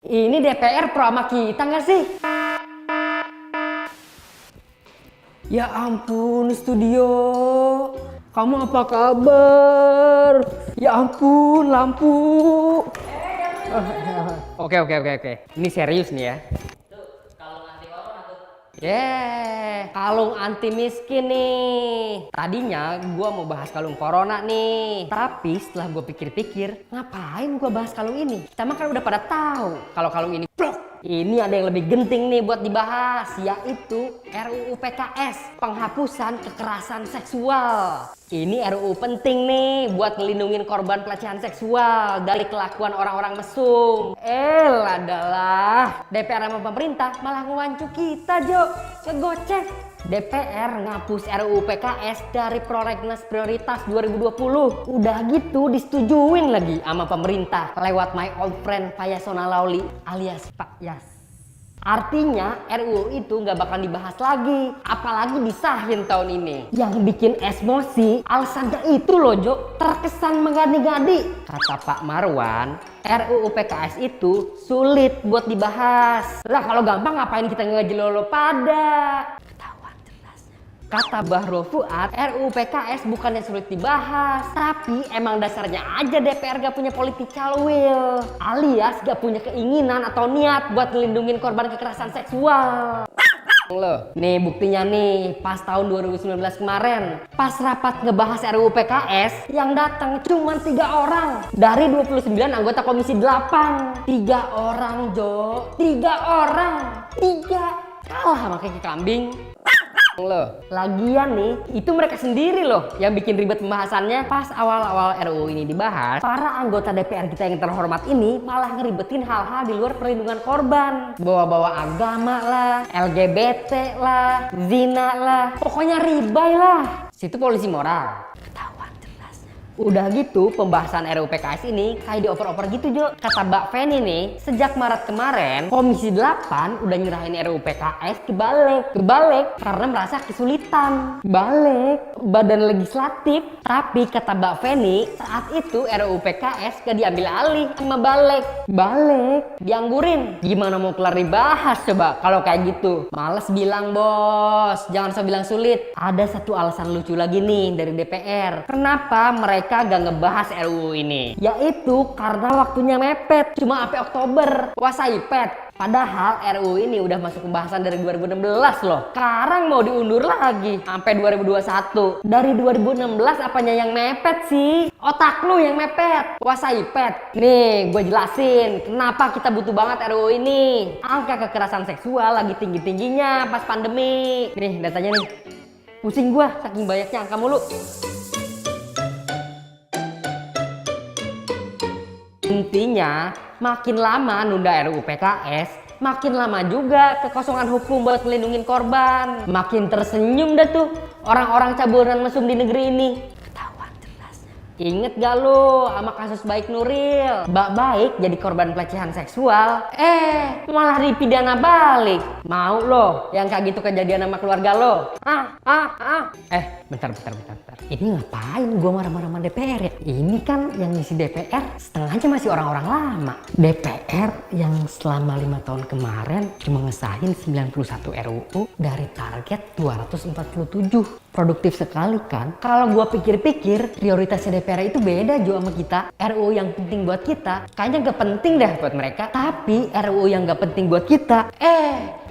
Ini DPR pro sama kita nggak sih? Ya ampun, studio. Kamu apa kabar? Ya ampun, lampu. Oke. Ini serius nih ya. Kalung anti miskin nih. Tadinya gua mau bahas kalung corona nih, tapi setelah gua pikir-pikir, ngapain gua bahas kalung ini? Kita mah kan udah pada tahu kalau kalung ini ini ada yang lebih genting nih buat dibahas, yaitu RUU PKS, penghapusan kekerasan seksual. Ini RUU penting nih buat ngelindungin korban pelecehan seksual dari kelakuan orang-orang mesum. Adalah DPR sama pemerintah malah ngewancu kita, Jo. Ngegocek. DPR ngapus RUU PKS dari prolegnas prioritas 2020. Udah gitu disetujuin lagi sama pemerintah lewat my old friend Yasona Lawli alias Pak Yas. Artinya RUU itu nggak bakal dibahas lagi, apalagi disahin tahun ini. Yang bikin emosi alasannya itu loh, Jo, terkesan menggadi-gadi. Kata Pak Marwan, RUU PKS itu sulit buat dibahas. Lah kalau gampang ngapain kita ngejelolo pada? Kata Bahro Fuad, RUU PKS bukannya sulit dibahas, tapi emang dasarnya aja DPR gak punya political will, alias gak punya keinginan atau niat buat ngelindungin korban kekerasan seksual. Loh, nih buktinya nih, pas tahun 2019 kemarin, pas rapat ngebahas RUU PKS, yang datang cuma 3 orang dari 29 anggota Komisi 8. 3 orang, Jo. 3 orang. 3. Kalah sama kaki kambing. Loh, lagian nih, itu mereka sendiri loh yang bikin ribet pembahasannya. Pas awal-awal RUU ini dibahas, para anggota DPR kita yang terhormat ini malah ngeribetin hal-hal di luar perlindungan korban. Bawa-bawa agama lah, LGBT lah, zina lah, pokoknya ribai lah. Situ polisi moral. Udah gitu pembahasan RUU PKS ini kayak dioper-oper gitu, Jo. Kata Mbak Feni nih, sejak Maret kemarin Komisi 8 udah nyerahin RUU PKS kebalik karena merasa kesulitan balik badan legislatif. Tapi kata Mbak Feni, saat itu RUU PKS gak diambil alih sama balik dianggurin. Gimana mau kelar dibahas coba kalau kayak gitu? Males bilang, bos, jangan so bilang sulit. Ada satu alasan lucu lagi nih dari DPR, kenapa mereka gak ngebahas RUU ini, yaitu karena waktunya mepet, cuma sampai Oktober puasa iPad. Padahal RUU ini udah masuk pembahasan dari 2016 loh. Sekarang mau diundur lagi sampai 2021. Dari 2016 apanya yang mepet sih? Otak lu yang mepet. Puasa iPad. Nih, gue jelasin kenapa kita butuh banget RUU ini. Angka kekerasan seksual lagi tinggi-tingginya pas pandemi. Nih, datanya nih. Pusing gua saking banyaknya angka mulu. Intinya, makin lama nunda RUU PKS, makin lama juga kekosongan hukum buat melindungi korban. Makin tersenyum dah tuh orang-orang caburan mesum di negeri ini. Ketahuan jelasnya. Inget gak lo sama kasus Baik Nuril? Mbak Baik jadi korban pelecehan seksual, malah dipidana balik. Mau lo yang kayak gitu kejadian sama keluarga lo? Bentar. Ini ngapain gua marah-marah sama DPR ya? Ini kan yang ngisi DPR setengahnya masih orang-orang lama. DPR yang selama 5 tahun kemarin cuma ngesahin 91 RUU dari target 247. Produktif sekali kan? Kalau gua pikir-pikir, prioritasnya DPR itu beda Jo sama kita. RUU yang penting buat kita kayaknya gak penting dah buat mereka. Tapi RUU yang gak penting buat kita,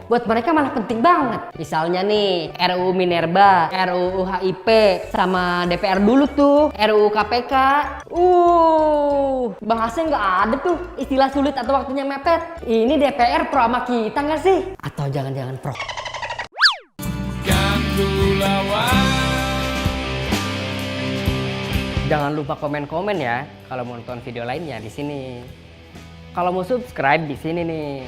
buat mereka malah penting banget. Misalnya nih, RUU Minerba, RUU HIP, sama DPR dulu tuh, RUU KPK. Bahasnya nggak ada tuh istilah sulit atau waktunya mepet. Ini DPR pro sama kita nggak sih? Atau jangan-jangan pro? Jangan lupa komen-komen ya kalau mau nonton video lainnya di sini. Kalau mau subscribe di sini nih.